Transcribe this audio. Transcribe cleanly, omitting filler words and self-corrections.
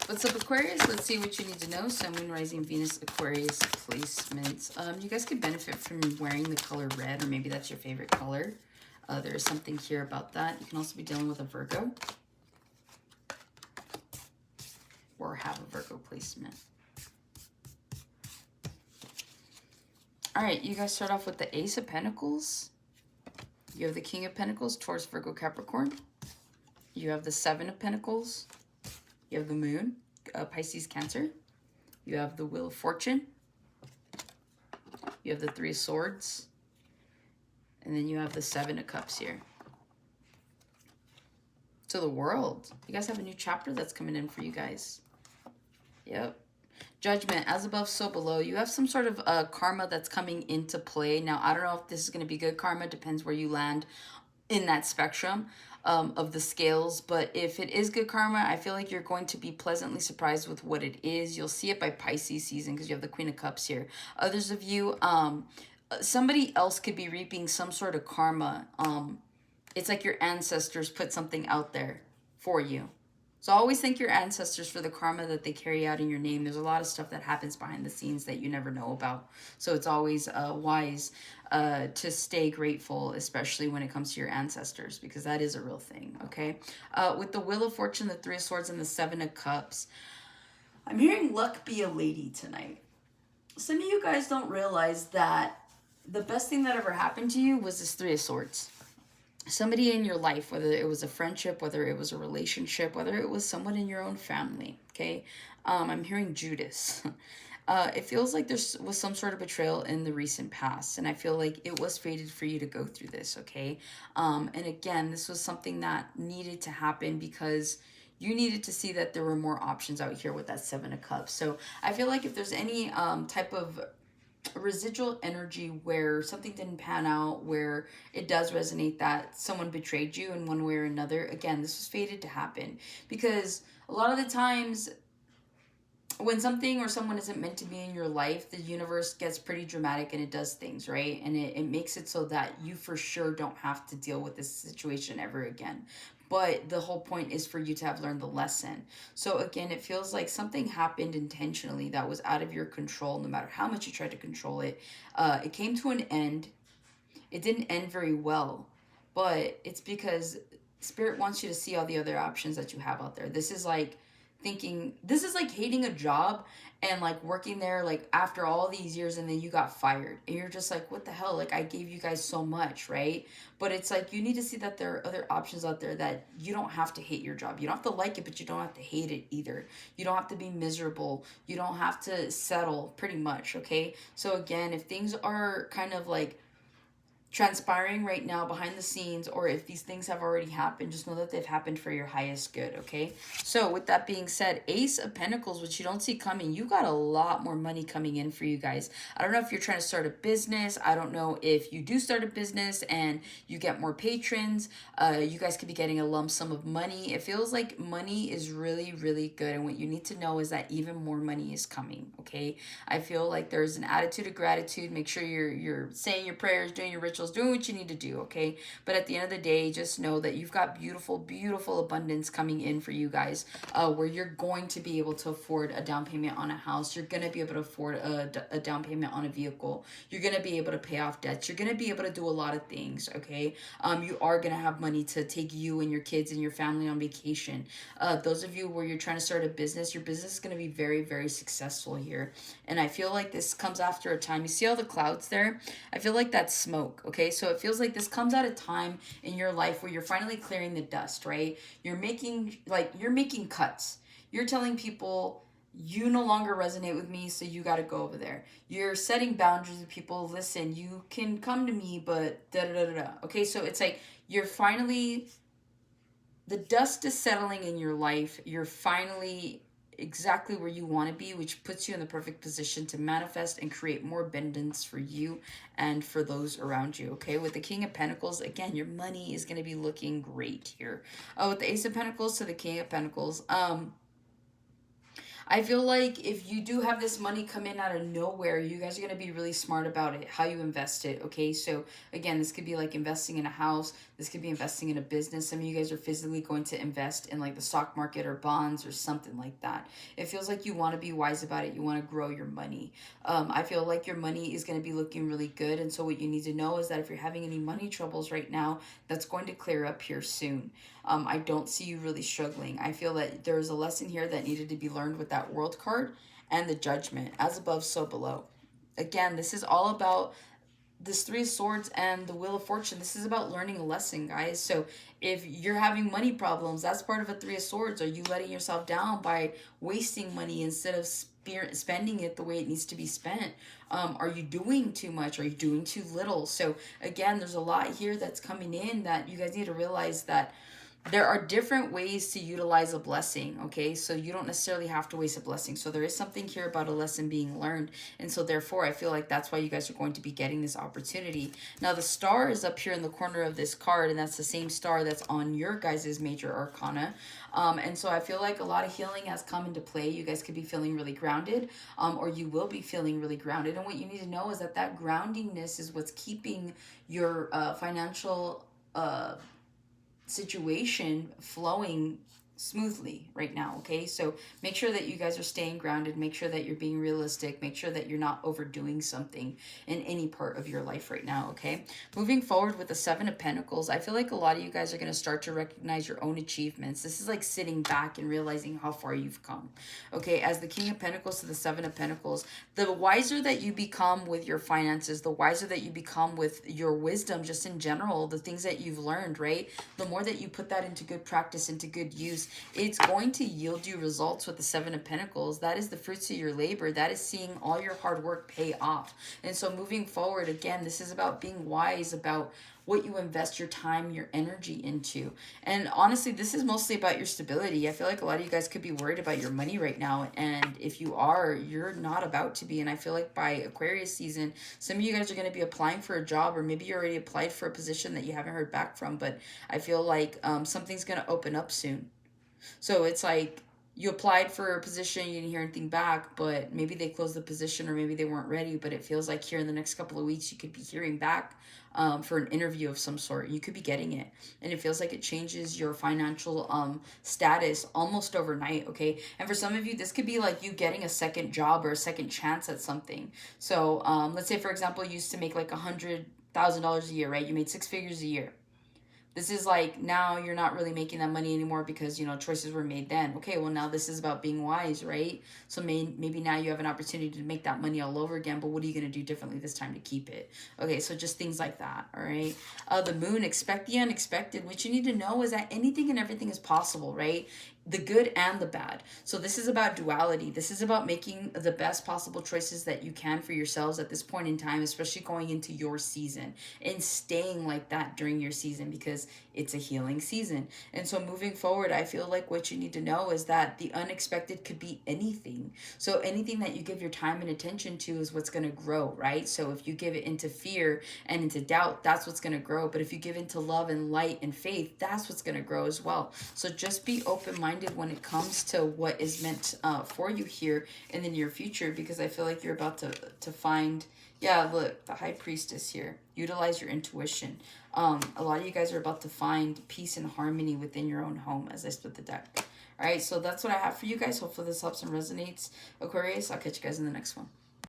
What's up, Aquarius? Let's see what you need to know. Sun, Moon, Rising, Venus, Aquarius placements. You guys could benefit from wearing the color red, or maybe that's your favorite color. There is something here about that. You can also be dealing with a Virgo, or have a Virgo placement. All right, you guys start off with the Ace of Pentacles. You have the King of Pentacles, Taurus, Virgo, Capricorn. You have the Seven of Pentacles. You have the Moon, Pisces, Cancer. You have the Wheel of Fortune. You have the Three of Swords. And then you have the Seven of Cups here. So the World. You guys have a new chapter that's coming in for you guys. Yep. Judgment, as above, so below. You have some sort of karma that's coming into play. Now, I don't know if this is going to be good karma. Depends where you land in that spectrum of the scales. But if it is good karma, I feel like you're going to be pleasantly surprised with what it is. You'll see it by Pisces season because you have the Queen of Cups here. Others of you, somebody else could be reaping some sort of karma. It's like your ancestors put something out there for you. So always thank your ancestors for the karma that they carry out in your name. There's a lot of stuff that happens behind the scenes that you never know about. So it's always wise to stay grateful, especially when it comes to your ancestors, because that is a real thing, okay? With the Wheel of Fortune, the Three of Swords, and the Seven of Cups, I'm hearing luck be a lady tonight. Some of you guys don't realize that the best thing that ever happened to you was this Three of Swords. Somebody in your life, whether it was a friendship, whether it was a relationship, whether it was someone in your own family, okay? I'm hearing Judas. It feels like there was some sort of betrayal in the recent past, and I feel like it was fated for you to go through this, okay? And again, this was something that needed to happen because you needed to see that there were more options out here with that Seven of Cups. So I feel like if there's any type of residual energy where something didn't pan out, where it does resonate that someone betrayed you in one way or another, again, this was fated to happen. Because a lot of the times when something or someone isn't meant to be in your life, the universe gets pretty dramatic and it does things, right? And it makes it so that you for sure don't have to deal with this situation ever again. But the whole point is for you to have learned the lesson. So again, it feels like something happened intentionally that was out of your control, no matter how much you tried to control it. It came to an end. It didn't end very well, but it's because Spirit wants you to see all the other options that you have out there. This is like hating a job and like working there like after all these years and then you got fired and you're just like, what the hell, like I gave you guys so much, right? But it's like you need to see that there are other options out there, that you don't have to hate your job. You don't have to like it, but you don't have to hate it either. You don't have to be miserable. You don't have to settle, pretty much, okay? So again, if things are kind of like transpiring right now behind the scenes, or if these things have already happened, just know that they've happened for your highest good, okay? So with that being said, Ace of Pentacles, which you don't see coming, you got a lot more money coming in for you guys. I don't know if you're trying to start a business. I don't know if you do start a business and you get more patrons. You guys could be getting a lump sum of money. It feels like money is really, really good, and what you need to know is that even more money is coming, okay? I feel like there's an attitude of gratitude. Make sure you're saying your prayers, doing your rituals, doing what you need to do, okay? But at the end of the day, just know that you've got beautiful, beautiful abundance coming in for you guys, where you're going to be able to afford a down payment on a house. You're going to be able to afford a down payment on a vehicle. You're going to be able to pay off debts. You're going to be able to do a lot of things, okay? You are going to have money to take you and your kids and your family on vacation. Those of you where you're trying to start a business, your business is going to be very, very successful here. And I feel like this comes after a time. You see all the clouds there? I feel like that's smoke, okay? So it feels like this comes at a time in your life where you're finally clearing the dust, right? You're making cuts. You're telling people, you no longer resonate with me, so you got to go over there. You're setting boundaries with people. Listen, you can come to me, but da-da-da-da-da. Okay, so it's like you're finally, the dust is settling in your life. You're finally exactly where you want to be, which puts you in the perfect position to manifest and create more abundance for you and for those around you, okay? With the King of Pentacles, again, your money is going to be looking great here. With the Ace of Pentacles to the King of Pentacles, I feel like if you do have this money come in out of nowhere, you guys are going to be really smart about it, how you invest it, okay? So, again, this could be like investing in a house. This could be investing in a business. Some of you guys are physically going to invest in like the stock market or bonds or something like that. It feels like you want to be wise about it. You want to grow your money. I feel like your money is going to be looking really good. And so what you need to know is that if you're having any money troubles right now, that's going to clear up here soon. I don't see you really struggling. I feel that there's a lesson here that needed to be learned with that World card and the Judgment. As above, so below. Again, this is all about this Three of Swords and the Wheel of Fortune. This is about learning a lesson, guys. So if you're having money problems, that's part of a Three of Swords. Are you letting yourself down by wasting money instead of spending it the way it needs to be spent? Are you doing too much? Are you doing too little? So again, there's a lot here that's coming in that you guys need to realize that there are different ways to utilize a blessing, okay? So you don't necessarily have to waste a blessing. So there is something here about a lesson being learned. And so therefore, I feel like that's why you guys are going to be getting this opportunity. Now, the star is up here in the corner of this card, and that's the same star that's on your guys' major arcana. And so I feel like a lot of healing has come into play. You guys could be feeling really grounded, or you will be feeling really grounded. And what you need to know is that that groundingness is what's keeping your financial situation flowing smoothly right now, okay? So make sure that you guys are staying grounded. Make sure that you're being realistic. Make sure that you're not overdoing something in any part of your life right now, okay? Moving forward with the Seven of Pentacles, I feel like a lot of you guys are going to start to recognize your own achievements. This is like sitting back and realizing how far you've come, okay? As the King of Pentacles to the Seven of Pentacles, the wiser that you become with your finances, the wiser that you become with your wisdom just in general, the things that you've learned, right? The more that you put that into good practice, into good use, it's going to yield you results with the Seven of Pentacles. That is the fruits of your labor. That is seeing all your hard work pay off. And so moving forward, again, this is about being wise about what you invest your time, your energy into. And honestly, this is mostly about your stability. I feel like a lot of you guys could be worried about your money right now. And if you are, you're not about to be. And I feel like by Aquarius season, some of you guys are going to be applying for a job, or maybe you already applied for a position that you haven't heard back from. But I feel like something's going to open up soon. So it's like you applied for a position, you didn't hear anything back, but maybe they closed the position or maybe they weren't ready. But it feels like here in the next couple of weeks, you could be hearing back for an interview of some sort. You could be getting it. And it feels like it changes your financial status almost overnight, okay? And for some of you, this could be like you getting a second job or a second chance at something. So let's say, for example, you used to make like $100,000 a year, right? You made 6 figures a year. This is like now you're not really making that money anymore because, you know, choices were made then. Okay, well, now this is about being wise, right? So maybe now you have an opportunity to make that money all over again, but what are you going to do differently this time to keep it? Okay, so just things like that, all right? The moon, expect the unexpected. What you need to know is that anything and everything is possible, right? The good and the bad. So this is about duality. This is about making the best possible choices that you can for yourselves at this point in time, especially going into your season and staying like that during your season because it's a healing season. And so moving forward, I feel like what you need to know is that the unexpected could be anything. So anything that you give your time and attention to is what's going to grow, right? So if you give it into fear and into doubt, that's what's going to grow. But if you give into love and light and faith, that's what's going to grow as well. So just be open-minded when it comes to what is meant for you here in the near future, because I feel like you're about to find, yeah, look, the High Priestess here. Utilize your intuition. A lot of you guys are about to find peace and harmony within your own home as I split the deck. All right, so that's what I have for you guys. Hopefully this helps and resonates. Aquarius, I'll catch you guys in the next one.